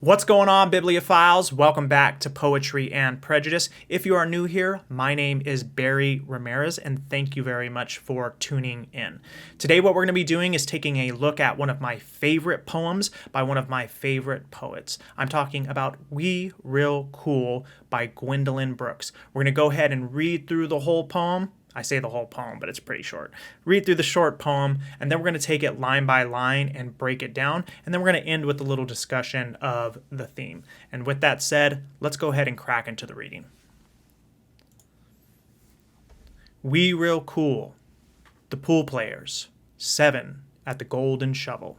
What's going on, bibliophiles? Welcome back to Poetry and Prejudice. If you are new here, my name is Barry Ramirez, and thank you very much for tuning in. Today, what we're going to be doing is taking a look at one of my favorite poems by one of my favorite poets. I'm talking about We Real Cool by Gwendolyn Brooks. We're going to go ahead and read through the whole poem. I say the whole poem, but it's pretty short. Read through the short poem, and then we're going to take it line by line and break it down, and then we're going to end with a little discussion of the theme. And with that said, let's go ahead and crack into the reading. We real cool, the pool players, 7 at the Golden Shovel.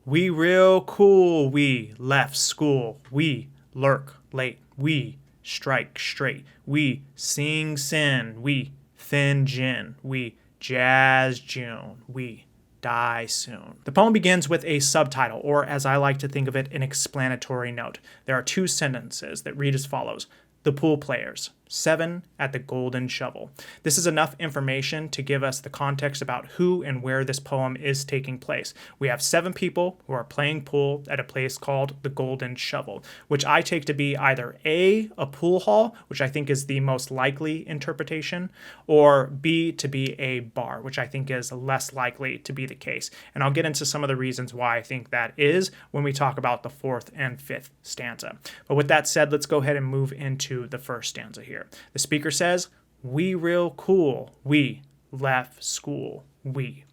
We real cool, we left school, we lurk late, we strike straight, we sing sin, we thin gin, we jazz June, we die soon. The poem begins with a subtitle, or as I like to think of it, an explanatory note. There are 2 sentences that read as follows. The pool players, 7 at the Golden Shovel. This is enough information to give us the context about who and where this poem is taking place. We have 7 people who are playing pool at a place called the Golden Shovel, which I take to be either A, a pool hall, which I think is the most likely interpretation, or B, to be a bar, which I think is less likely to be the case. And I'll get into some of the reasons why I think that is when we talk about the 4th and 5th stanza. But with that said, let's go ahead and move into the first stanza here. The speaker says, we real cool, we left school, we.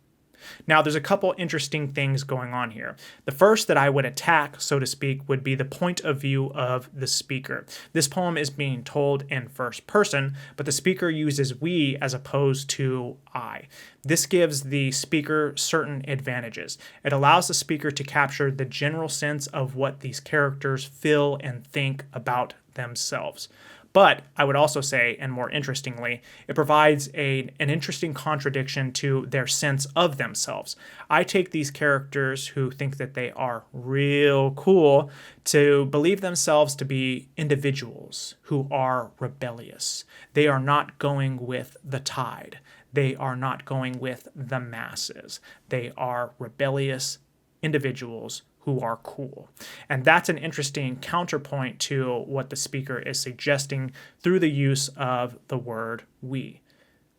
Now, there's a couple interesting things going on here. The first that I would attack, so to speak, would be the point of view of the speaker. This poem is being told in first person, but the speaker uses we as opposed to I. This gives the speaker certain advantages. It allows the speaker to capture the general sense of what these characters feel and think about themselves. But I would also say, and more interestingly, it provides an interesting contradiction to their sense of themselves. I take these characters who think that they are real cool to believe themselves to be individuals who are rebellious. They are not going with the tide. They are not going with the masses. They are rebellious individuals who are cool. And that's an interesting counterpoint to what the speaker is suggesting through the use of the word we.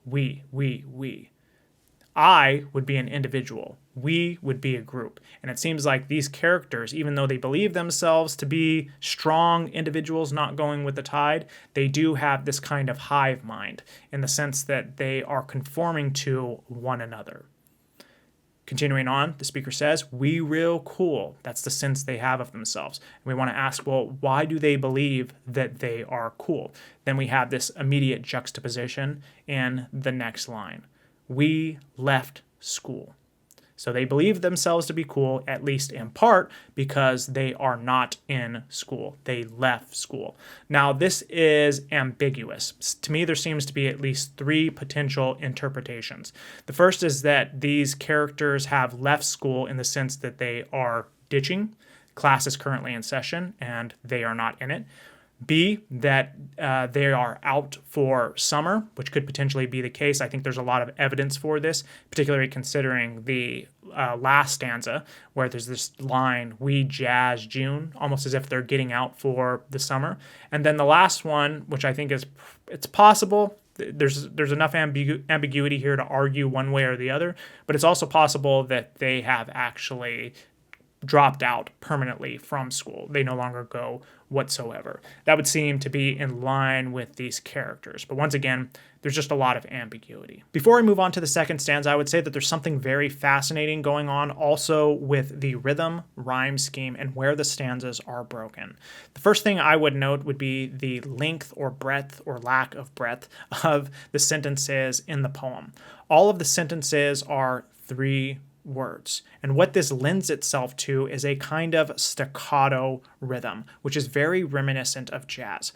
We. I would be an individual. We would be a group. And it seems like these characters, even though they believe themselves to be strong individuals not going with the tide, they do have this kind of hive mind in the sense that they are conforming to one another. Continuing on, the speaker says, we real cool. That's the sense they have of themselves. And we want to ask, well, why do they believe that they are cool? Then we have this immediate juxtaposition in the next line. We left school. So they believe themselves to be cool, at least in part, because they are not in school. They left school. Now, this is ambiguous. To me, there seems to be at least 3 potential interpretations. The first is that these characters have left school in the sense that they are ditching. Class is currently in session, and they are not in it. B, that they are out for summer, which could potentially be the case. I think there's a lot of evidence for this, particularly considering the last stanza where there's this line, we jazz June, almost as if they're getting out for the summer. And then the last one, which I think it's possible, there's enough ambiguity here to argue one way or the other, but it's also possible that they have actually dropped out permanently from school. They no longer go whatsoever. That would seem to be in line with these characters. But once again, there's just a lot of ambiguity. Before I move on to the second stanza, I would say that there's something very fascinating going on also with the rhythm, rhyme scheme, and where the stanzas are broken. The first thing I would note would be the length or breadth or lack of breadth of the sentences in the poem. All of the sentences are 3 words. And what this lends itself to is a kind of staccato rhythm, which is very reminiscent of jazz.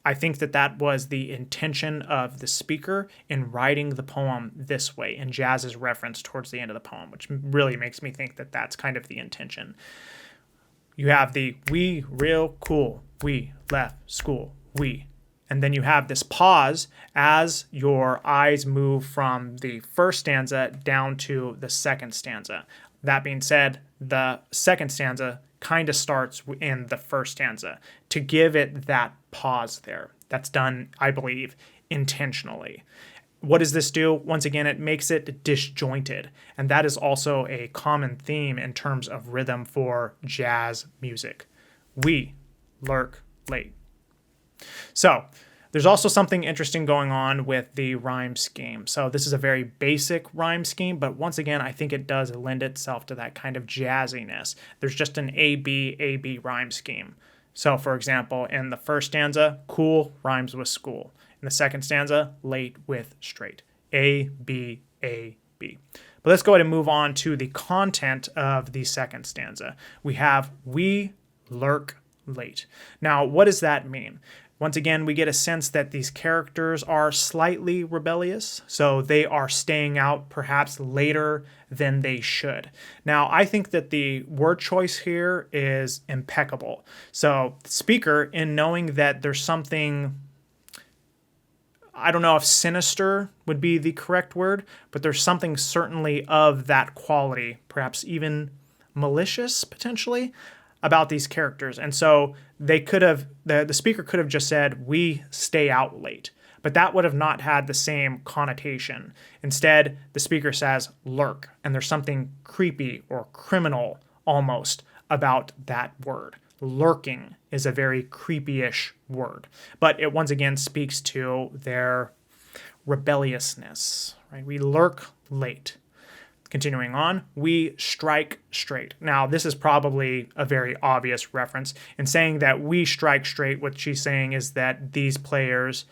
I think that that was the intention of the speaker in writing the poem this way, and jazz is referenced towards the end of the poem, which really makes me think that that's kind of the intention. You have the we real cool, we left school, we. And then you have this pause as your eyes move from the first stanza down to the second stanza. That being said, the second stanza kind of starts in the first stanza to give it that pause there. That's done, I believe, intentionally. What does this do? Once again, it makes it disjointed. And that is also a common theme in terms of rhythm for jazz music. We lurk late. So there's also something interesting going on with the rhyme scheme. So this is a very basic rhyme scheme, but once again, I think it does lend itself to that kind of jazziness. There's just an A-B rhyme scheme. So for example, in the first stanza, cool rhymes with school. In the second stanza, late with straight. A, B, A, B. But let's go ahead and move on to the content of the second stanza. We have, we lurk late. Now, what does that mean? Once again, we get a sense that these characters are slightly rebellious, so they are staying out perhaps later than they should. Now, I think that the word choice here is impeccable. So, the speaker, in knowing that there's something, I don't know if sinister would be the correct word, but there's something certainly of that quality, perhaps even malicious potentially, about these characters. And so they could have, the speaker could have just said, we stay out late, but that would have not had the same connotation. Instead, the speaker says lurk, and there's something creepy or criminal almost about that word. Lurking is a very creepy-ish word, but it once again speaks to their rebelliousness, right? We lurk late. Continuing on, we strike straight. Now, this is probably a very obvious reference. In saying that we strike straight, what she's saying is that these players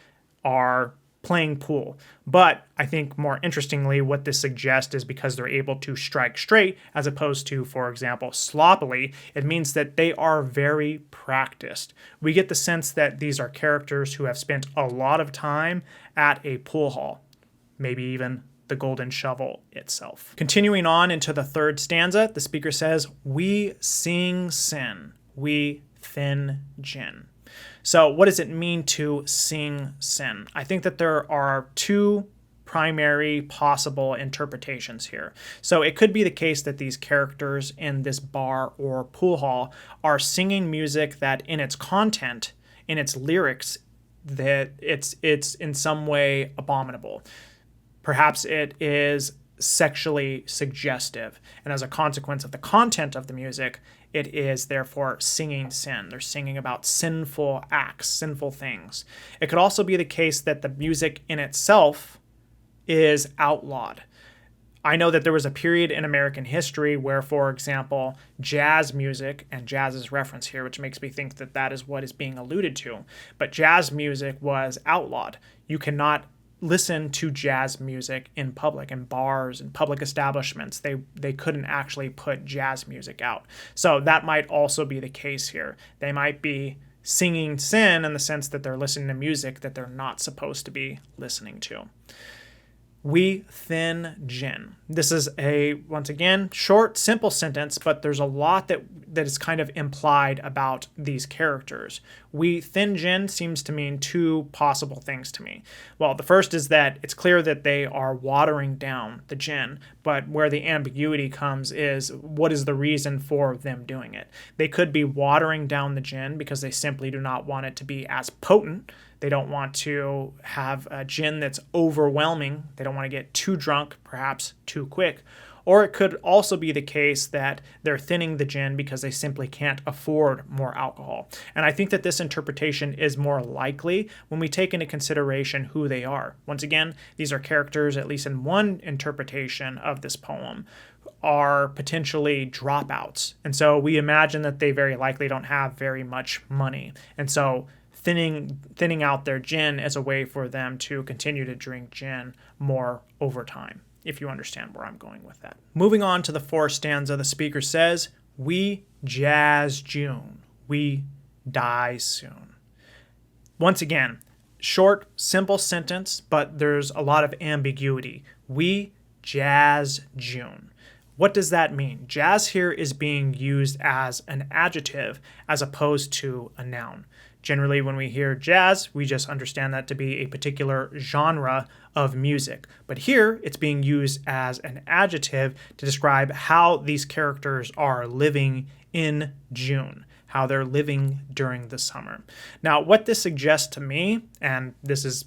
are playing pool. But I think more interestingly, what this suggests is because they're able to strike straight, as opposed to, for example, sloppily, it means that they are very practiced. We get the sense that these are characters who have spent a lot of time at a pool hall, maybe even the golden shovel itself. Continuing on into the third stanza, the speaker says, we sing sin, we thin gin. So what does it mean to sing sin? I think that there are two primary possible interpretations here. So it could be the case that these characters in this bar or pool hall are singing music that in its content, in its lyrics, that it's in some way abominable. Perhaps it is sexually suggestive, and as a consequence of the content of the music, it is therefore singing sin. They're singing about sinful acts, sinful things. It could also be the case that the music in itself is outlawed. I know that there was a period in American history where, for example, jazz music, and jazz is referenced here, which makes me think that that is what is being alluded to, but jazz music was outlawed. You cannot listen to jazz music in public, in bars and public establishments. They couldn't actually put jazz music out. So that might also be the case here. They might be singing sin in the sense that they're listening to music that they're not supposed to be listening to. We thin gin. This is a, once again, short, simple sentence, but there's a lot that is kind of implied about these characters. We thin gin seems to mean two possible things to me. Well, the first is that it's clear that they are watering down the gin, but where the ambiguity comes is what is the reason for them doing it? They could be watering down the gin because they simply do not want it to be as potent. They don't want to have a gin that's overwhelming. They don't want to get too drunk, perhaps too quick. Or it could also be the case that they're thinning the gin because they simply can't afford more alcohol. And I think that this interpretation is more likely when we take into consideration who they are. Once again, these are characters, at least in one interpretation of this poem, are potentially dropouts. And so we imagine that they very likely don't have very much money. And so thinning out their gin as a way for them to continue to drink gin more over time, if you understand where I'm going with that. Moving on to the fourth stanza, the speaker says, we jazz June, we die soon. Once again, short, simple sentence, but there's a lot of ambiguity. We jazz June. What does that mean? Jazz here is being used as an adjective as opposed to a noun. Generally, when we hear jazz, we just understand that to be a particular genre of music. But here, it's being used as an adjective to describe how these characters are living in June, how they're living during the summer. Now, what this suggests to me, and this is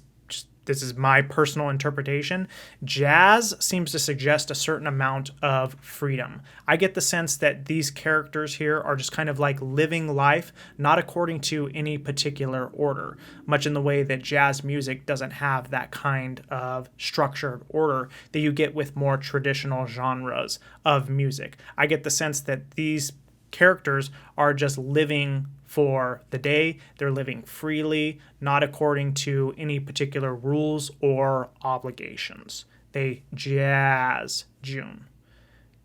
my personal interpretation, jazz seems to suggest a certain amount of freedom. I get the sense that these characters here are just kind of like living life, not according to any particular order, much in the way that jazz music doesn't have that kind of structured order that you get with more traditional genres of music. I get the sense that these characters are just living for the day. They're living freely, not according to any particular rules or obligations. They jazz June.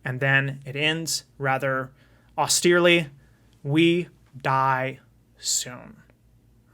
And then it ends rather austerely, we die soon.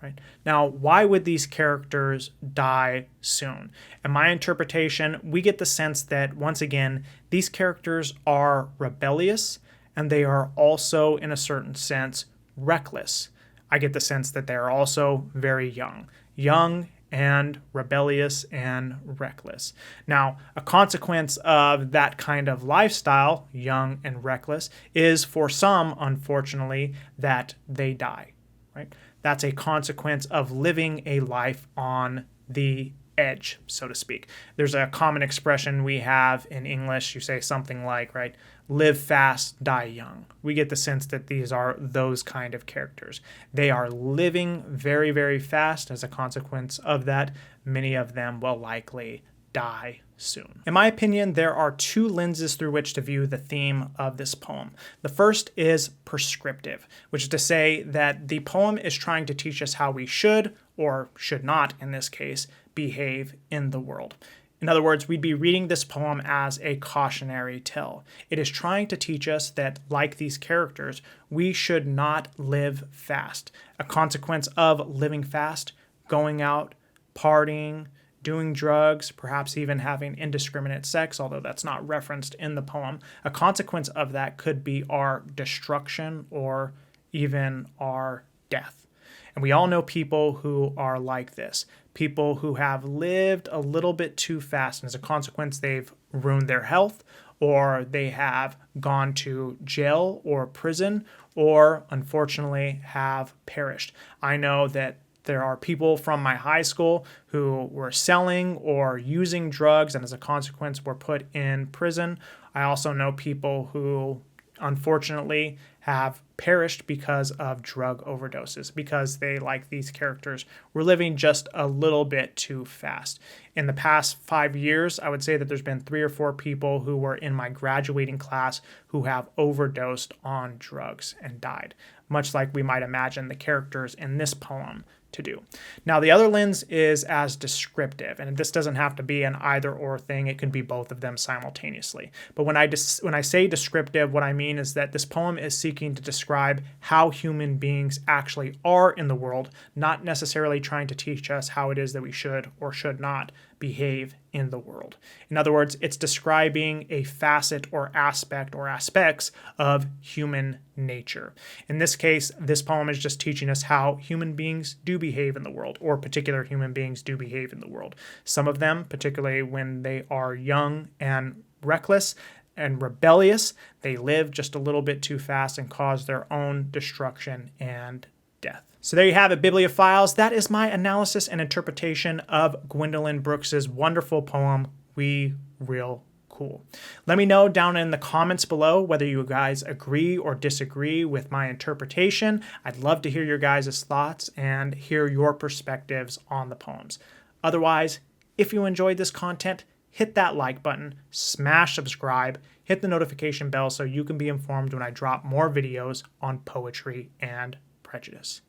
Right? Now, why would these characters die soon? In my interpretation, we get the sense that, once again, these characters are rebellious, and they are also, in a certain sense, reckless. I get the sense that they're also very young and rebellious and reckless. Now, a consequence of that kind of lifestyle, young and reckless, is for some, unfortunately, that they die, right? That's a consequence of living a life on the edge, so to speak. There's a common expression we have in English. You say something like, right, live fast, die young. We get the sense that these are those kind of characters. They are living very, very fast. As a consequence of that, many of them will likely die soon. In my opinion, there are two lenses through which to view the theme of this poem. The first is prescriptive, which is to say that the poem is trying to teach us how we should, or should not in this case, behave in the world. In other words, we'd be reading this poem as a cautionary tale. It is trying to teach us that, like these characters, we should not live fast. A consequence of living fast, going out, partying, doing drugs, perhaps even having indiscriminate sex, although that's not referenced in the poem. A consequence of that could be our destruction or even our death. And we all know people who are like this. People who have lived a little bit too fast, and as a consequence, they've ruined their health, or they have gone to jail or prison, or unfortunately have perished. I know that there are people from my high school who were selling or using drugs, and as a consequence were put in prison. I also know people who unfortunately have perished because of drug overdoses, because they, like these characters, were living just a little bit too fast. In the past 5 years, I would say that there's been 3 or 4 people who were in my graduating class who have overdosed on drugs and died, much like we might imagine the characters in this poem to do. Now, the other lens is as descriptive, and this doesn't have to be an either-or thing. It can be both of them simultaneously. But when I say descriptive, what I mean is that this poem is seeking to describe how human beings actually are in the world, not necessarily trying to teach us how it is that we should or should not behave in the world. In other words, it's describing a facet or aspect or aspects of human nature. In this case, this poem is just teaching us how human beings do behave in the world, or particular human beings do behave in the world. Some of them, particularly when they are young and reckless and rebellious, they live just a little bit too fast and cause their own destruction and death. So there you have it, bibliophiles. That is my analysis and interpretation of Gwendolyn Brooks's wonderful poem, We Real Cool. Let me know down in the comments below whether you guys agree or disagree with my interpretation. I'd love to hear your guys' thoughts and hear your perspectives on the poems. Otherwise, if you enjoyed this content, hit that like button, smash subscribe, hit the notification bell so you can be informed when I drop more videos on poetry and prejudice.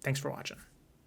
Thanks for watching.